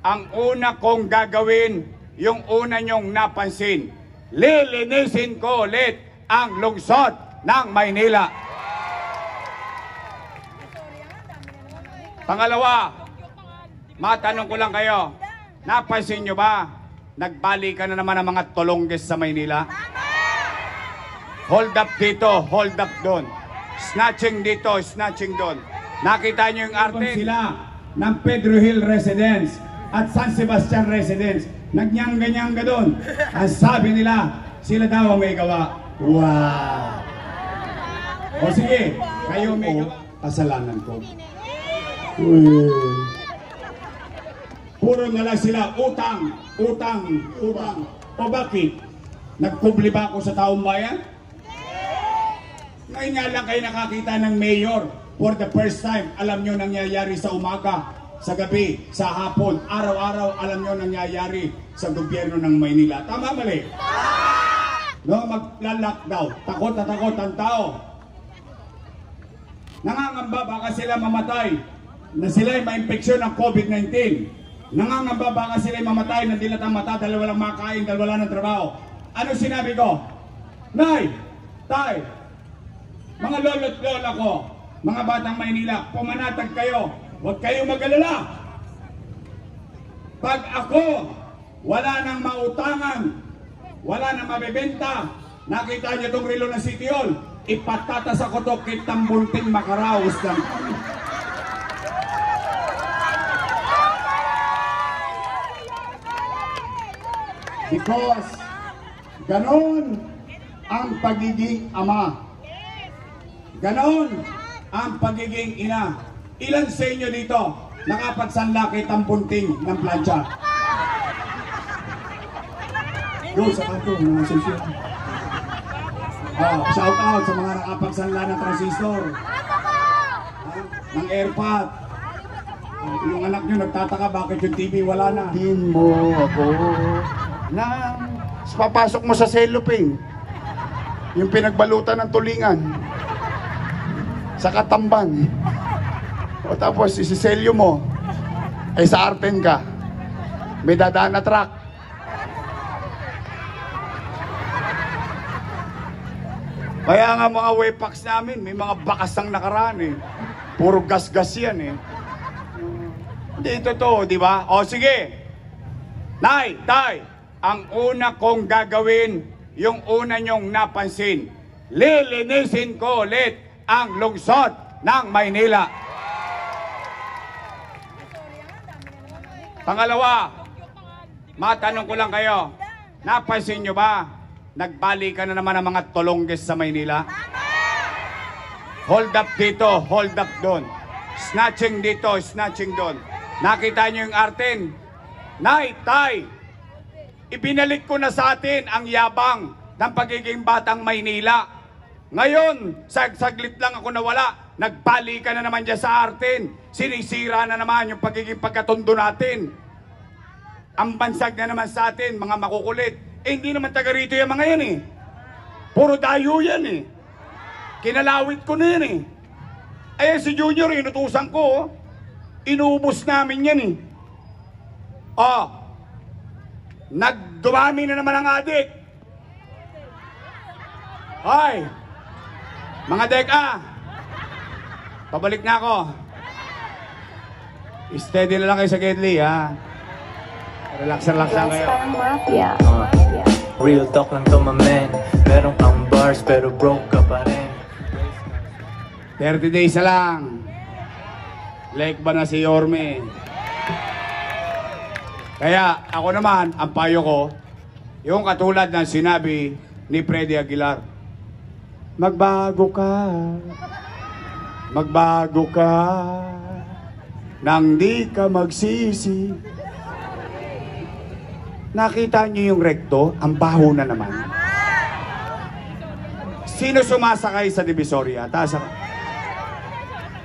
ang una kong gagawin, yung una nyong napansin, lilinisin ko ulit ang lungsod ng Maynila. Pangalawa, matanong ko lang kayo, napansin nyo ba, nagbalikan na naman ang mga tulongges sa Maynila? Hold up dito, hold up doon. Snatching dito, snatching doon. Nakita nyo yung arte? Sila ng Pedro Hill Residence at San Sebastian Residence. Nagyangga-nyangga doon. Ang sabi nila, sila daw ang may gawa. Wow! O sige, kayo may gawa. Kasalanan ko. Puro na lang sila, utang, utang, utang. O bakit? Nagkubli ba ako sa taong bayan? Ngayon nga lang kayo nakakita ng mayor for the first time. Alam nyo nangyayari sa umaga, sa gabi, sa hapon, araw-araw alam nyo nangyayari sa gobyerno ng Maynila. Tama mali? No, magla-lockdown. Takot na takot ang tao. Nangangamba baka sila mamatay na sila ay ma-infeksyon ng COVID-19. Nangangamba baka sila ay mamatay na dilat ang mata dahil walang makain, dahil wala ng trabaho. Ano sinabi ko? Nay, tay, mga lolo't lola ko, mga batang Maynila, pumanatag kayo. Huwag kayong mag-alala. Pag ako, wala nang mautangan, wala nang mabibenta, nakita niyo itong relo ng City Hall, ipatatas ako ito kitang bunting makaraos lang. Because ganon ang pagiging ama. Ganon ang pagiging ina. Ilan sa inyo dito nakapagsanlaki ang bunting ng plancha? Yo, sa kanto, mga sesyon. Shout out sa mga nakapagsanla ng transistor. Ng airpot. Yung anak nyo nagtataka bakit yung TV wala na. Din mo ako nang papasok mo sa cellophane. Yung pinagbalutan ng tulingan. Sa katamban. O tapos isiselyo mo. Ay sa Arten ka. May dadaan na truck. Kaya nga mga waypacks namin, may mga bakas ang nakaraan eh. Puro gas-gas yan eh. Hindi totoo, di ba? O sige. Nay, tay, ang una kong gagawin, yung una nyong napansin, lilinisin ko ulit ang lungsod ng Maynila. Pangalawa, matanong ko lang kayo, napansin nyo ba, nagbalikan na naman ang mga tulongges sa Maynila? Hold up dito, hold up doon. Snatching dito, snatching doon. Nakita nyo yung arte? Nay, tay, ibinalik ko na sa atin ang yabang ng pagiging batang Maynila. Ngayon, saglit lang ako nawala, nagbalikan na naman dyan sa Arten. Sinisira na naman yung pagiging pagkatundo natin. Ang bansag na naman sa atin, mga makukulit. Eh, hindi naman taga rito yung mga yan eh. Puro dayo yan eh. Kinalawit ko na yan eh. Ay, si Junior, inutusan ko. Oh. Inuubos namin yan eh. Oh, nagdumami na naman ang adik. Hoy, mga deka, pabalik na ako. Steady na lang kayo sa Gedli, ha? Relax lang kayo. Real talk lang to, my man. Meron kang bars, pero broke ka pa rin. 30 days na lang. Like ba na si Yorme? Kaya ako naman, ang payo ko, yung katulad ng sinabi ni Freddy Aguilar, magbago ka. Magbago ka. Nang di ka magsisi. Nakita niyo yung rekto? Ang baho na naman. Sino sumasakay sa Divisoria?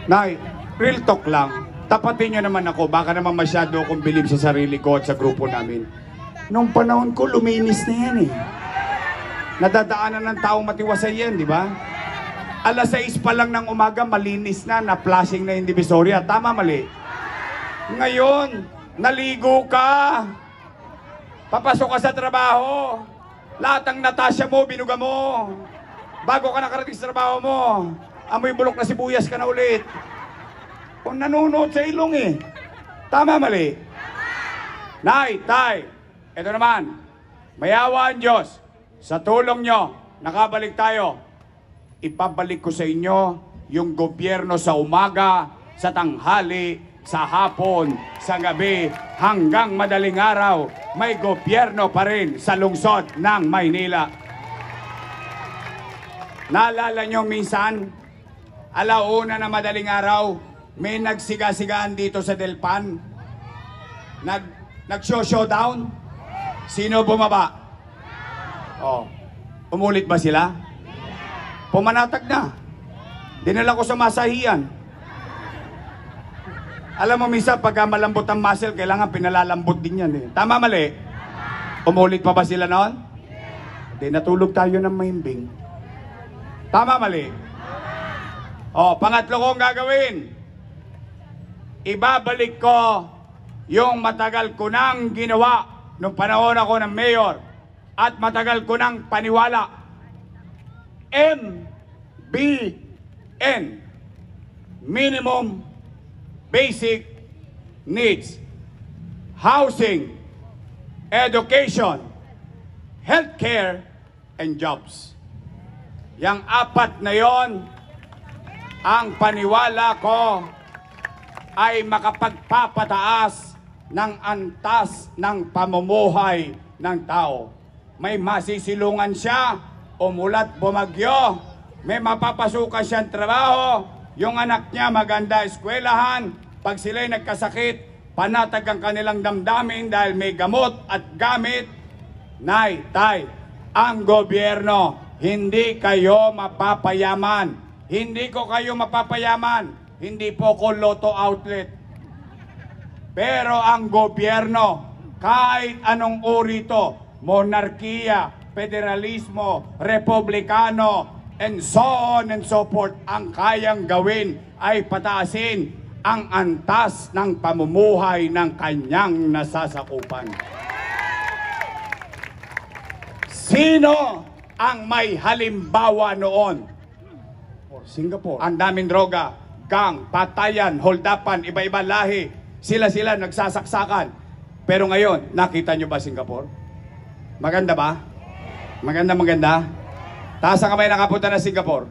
Nay, real talk lang. Tapatin nyo naman ako. Baka naman masyado akong bilib sa sarili ko at sa grupo namin. Nung panahon ko, luminis na yan eh. Nadadaanan ng taong matiwasay yan, di ba? Alas 6 pa lang ng umaga, malinis na, na-flashing na yung Divisoria. Tama, mali? Ngayon, Naligo ka. Papasok ka sa trabaho. Lahat ng Natasha mo, binuga mo. Bago ka nakarating sa trabaho mo, amoy bulok na sibuyas ka na ulit. Kung nanonood sa ilong eh. Tama, mali? Nay, tay, ito naman. Mayawa ang Diyos. Sa tulong nyo, nakabalik tayo. Ipabalik ko sa inyo yung gobyerno sa umaga, sa tanghali, sa hapon, sa gabi, hanggang madaling araw, may gobyerno pa rin sa lungsod ng Maynila. Naalala nyo minsan, alauna na madaling araw, may nagsiga-sigaan dito sa Delpan. Nag-showdown. Sino bumaba? Oh, umulit ba sila? Pumanatag na. Dinala ko sa masahiyan. Alam mo, minsan, pagka malambot ang muscle, kailangan pinalalambot din yan eh. Tama, mali? Umulit pa ba sila noon? Hindi, natulog tayo ng mahimbing. Tama, mali? O, pangatlo kong gagawin. Ibabalik ko yung matagal ko nang ginawa nung panahon ako ng mayor at matagal ko nang paniwala. MBN. Minimum Basic Needs. Housing, education, healthcare, and jobs. Yang apat na yon, ang paniwala ko ay makapagpapataas ng antas ng pamumuhay ng tao. May masisilungan siya, umulat bumagyo, may mapapasukan siyang trabaho, yung anak niya maganda eskwelahan, pag sila'y nagkasakit, panatag ang kanilang damdamin dahil may gamot at gamit. Nay, tay, ang gobyerno, hindi kayo mapapayaman. Hindi ko kayo mapapayaman. Hindi po ko Lotto outlet. Pero ang gobyerno, kahit anong uri ito, monarkiya, federalismo, republikano, and so on and so forth, ang kayang gawin ay pataasin ang antas ng pamumuhay ng kanyang nasasakupan. Sino ang may halimbawa noon? Singapore. Ang daming droga, gang, patayan, holdapan, iba-iba lahi. Sila nagsasaksakan. Pero ngayon, nakita nyo ba Singapore? Maganda ba? Maganda. Taas ang kamay nakapunta na Singapore.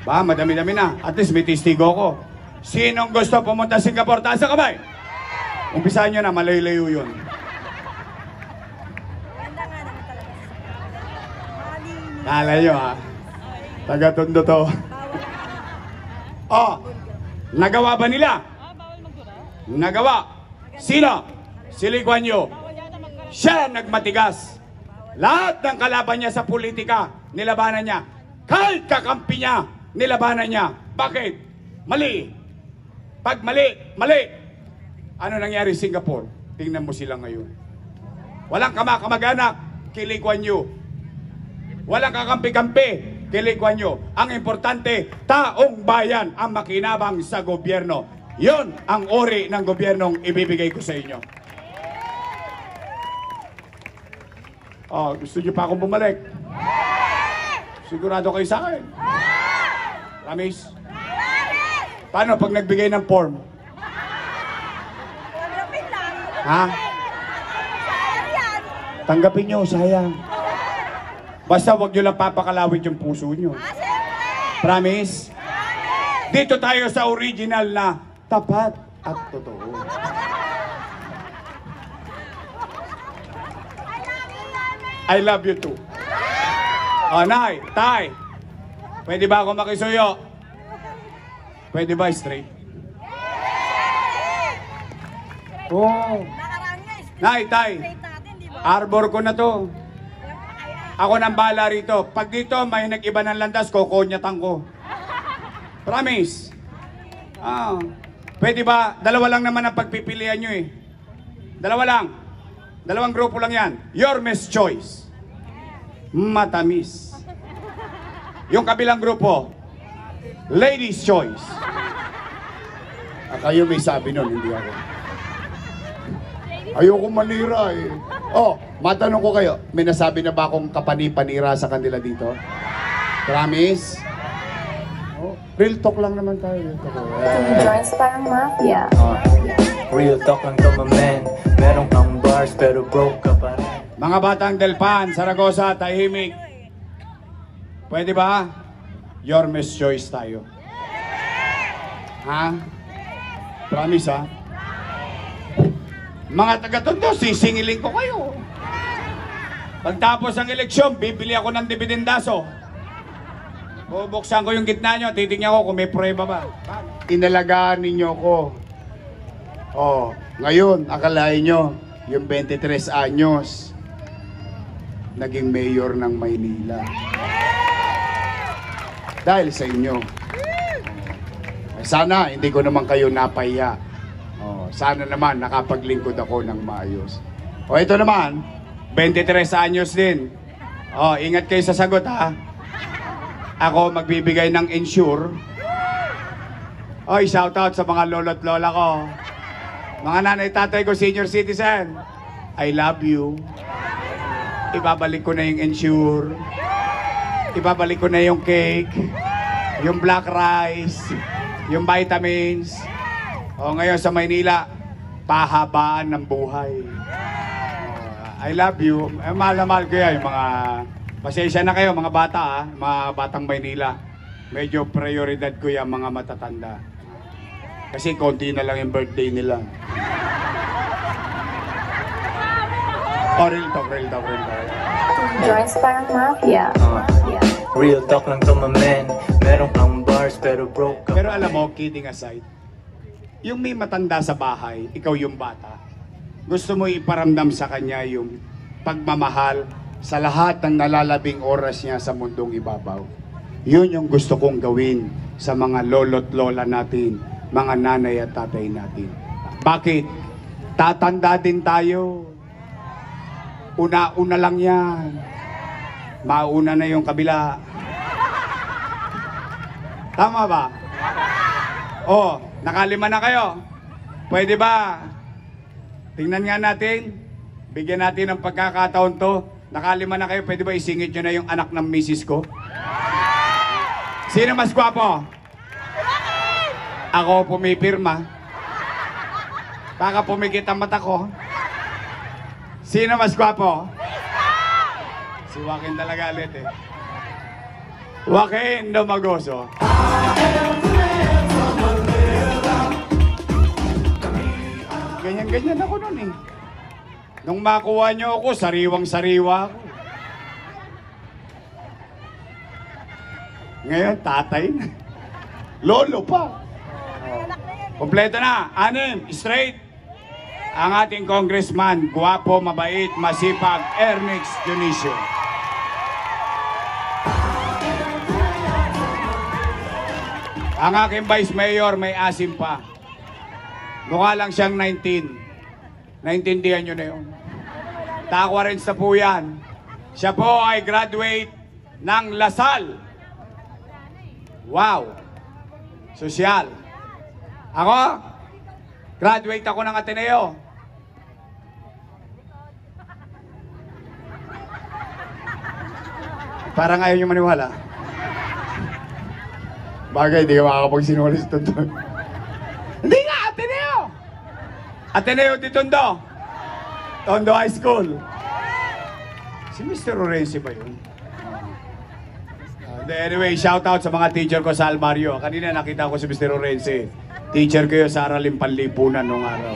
Ba, madami-dami na. At least may testigo ko. Sinong gusto pumunta sa Singapore? Taas ang kamay! Umpisahan nyo na, malayo-layo yun. Nalayo ha. Taga-Tondo to. Oh, nagawa ba nila? Nagawa. Sino? Si Lee Kuan Yew. Siya nagmatigas. Lahat ng kalaban niya sa politika, nilabanan niya. Kahit kakampi niya, nilabanan niya. Bakit? Mali. Pag mali. Ano nangyari sa Singapore? Tingnan mo sila ngayon. Walang kamag-anak kay Lee Kuan Yew. Walang kakampi-kampi kay Lee Kuan Yew. Ang importante, taong bayan ang makinabang sa gobyerno. Yon ang uri ng gobyernong ibibigay ko sa inyo. Oh, gusto niyo pa akong bumalik? Sigurado kayo sa akin? Promise? Paano pag nagbigay ng form? Ha? Tanggapin nyo, sayang. Basta wag nyo lang papakalawit yung puso nyo. Promise? Dito tayo sa original na tapat at totoo. I love you too. Oh, Nay, Tay, pwede ba ako makisuyo? Pwede ba straight? Oh. Nay, Tay, arbor ko na to. Ako nang bahala rito. Pag dito may nag-iba ng landas, kokonyatan ko. Promise. Ah, pwede ba? Dalawa lang naman ang pagpipilian nyo eh. Dalawa lang. Dalawang grupo lang yan. Your Miss Choice. Matamis. Yung kabilang grupo, Ladies Choice. Kayo may sabi nun, hindi ako. Ayoko manira eh. Oh, matanong ko kayo, may nasabi na ba akong kapani-panira sa kanila dito? Promise? Oh, real talk lang naman tayo. Real talk. Joins parang mafia. Real talk lang to my man. Meron kang bars pero broke ka pa rin. Mga batang Delpan, Saragosa, tahimik. Pwede ba? Your miss choice tayo. Ha? Promise ha? Mga taga-Tondo, sisingilin ko kayo. Pagtapos ng eleksyon, bibili ako ng dividendaso. Bubuksan ko yung gitna nyo, titignan ko kung may prueba ba. Inalagaan ninyo ko. Oh, ngayon, akalain nyo, yung 23 anyos, naging mayor ng Maynila. Dahil sa inyo. Sana hindi ko naman kayo napahiya. Oh, sana naman nakapaglingkod ako ng maayos. O ito naman, 23 anyos din. Oh, ingat kayo sa sagot ha. Ako magbibigay ng insure. Oy, shout out sa mga lolo't lola ko. Mga nanay tatay ko, senior citizen. I love you. Ibabalik ko na yung insure. Ibabalik ko na yung cake. Yung black rice. Yung vitamins. O ngayon sa Maynila, pahabaan ng buhay. I love you. Mahal na mahal ko yan. Yung mga, pasensya na kayo mga bata ha. Mga batang Maynila. Medyo prioridad ko yan mga matatanda. Kasi konti na lang yung birthday nila. Oh, real talk. Joins parang mafia. Real talk lang to my man. Meron kang bars pero broke ka. Pero alam mo, kidding aside, yung may matanda sa bahay, ikaw yung bata, gusto mo iparamdam sa kanya yung pagmamahal sa lahat ng nalalabing oras niya sa mundong ibabaw. Yun yung gusto kong gawin sa mga lolo't lola natin, mga nanay at tatay natin. Bakit? Tatanda din tayo. Una-una lang yan. Mauna na yung kabila. Tama ba? Oh, nakalima na kayo. Pwede ba? Tingnan nga natin. Bigyan natin ng pagkakataon to. Nakalima na kayo. Pwede ba isingit nyo na yung anak ng misis ko? Sino mas gwapo? Ako pumipirma. Baka pumikit ang mata ko. Sino mas gwapo? Si Joaquin talaga ulit eh. Joaquin Domagoso. Ganyan-ganyan ako nun eh. Nung makuha nyo ako, sariwang-sariwa ako. Ngayon, tatay na. Lolo pa. Kompleto na. 6, straight. Ang ating congressman, guwapo, mabait, masipag, Ernix Dionisio. Ang aking vice mayor, may asim pa. Mukha lang siyang 19. Naintindihan nyo na yun. Takwarens na po yan. Siya po ay graduate ng Lasal. Wow! Sosyal. Ako, graduate ako ng Ateneo. Parang ayaw nyo maniwala. Bagay, di ka makakapagsinuli sa Tondo. Hindi nga, Ateneo! Ateneo di Tondo. Tondo High School. Si Mr. Orense ba yun? Anyway, shout out sa mga teacher ko sa Almario. Kanina nakita ko si Mr. Orense. Teacher ko yun sa Araling Panlipunan noong araw.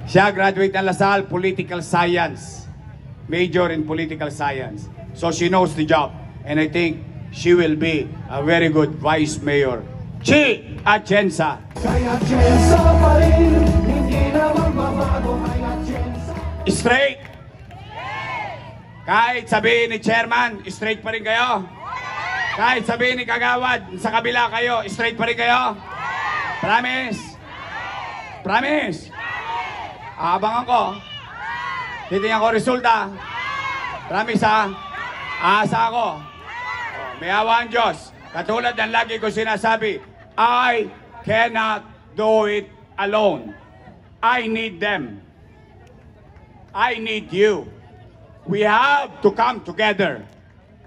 Siya graduate ng Lasal, Political Science. Major in Political Science. So she knows the job. And I think she will be a very good Vice Mayor. Chi Atienza. Straight. Kahit sabihin ni Chairman, straight pa rin kayo. Kahit sabihin ni Kagawad, sa kabila kayo, straight pa rin kayo. Promise? Promise? Abangan ko. Titingnan ko resulta. Promise ha? Aasa ako. May awa ang Diyos. Katulad ng lagi ko sinasabi, I cannot do it alone. I need them. I need you. We have to come together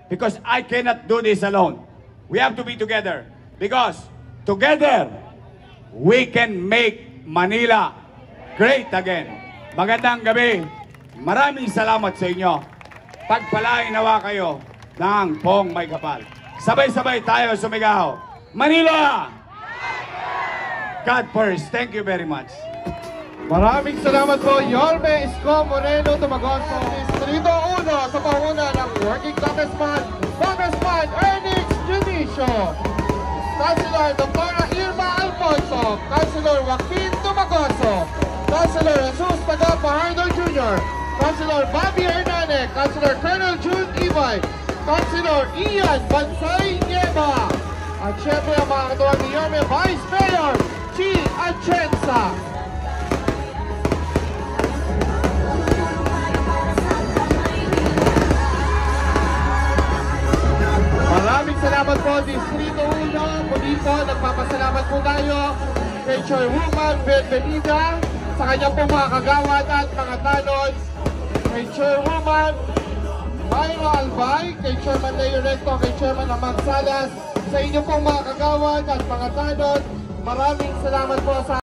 because I cannot do this alone. We have to be together because together we can make Manila great again. Magandang gabi. Maraming salamat sa inyo. Pagpalain nawa kayo ng Pong May Kapal. Sabay-sabay tayo sumigaw. Manila! God first. Thank you very much. Maraming salamat po, Yorme Isko Moreno Tumagoso, Distrito 1 sa panguna ng Working Congressman Ernest Junicio, Councilor Dr. Irma Alfonso, Councilor Joaquin Tumagoso, Councilor Jesus Taga Fajardo Jr., Councilor Bobby Hernane, Councilor Colonel June Ibay, Councilor Ian Bansay Nieva, at syempre ang mga katuwang ni Yorme Vice Mayor Chi Atienza. Maraming salamat po, Distrito 1. Muli po, nagpapasalamat po tayo kay Chairwoman Benvenida sa kanyang pong mga kagawad at mga tanod, kay Chairwoman Myra Albay, kay Chairman Leo Recto, kay Chairman Amag Salas, sa inyong pong mga kagawad at mga tanod. Maraming salamat po sa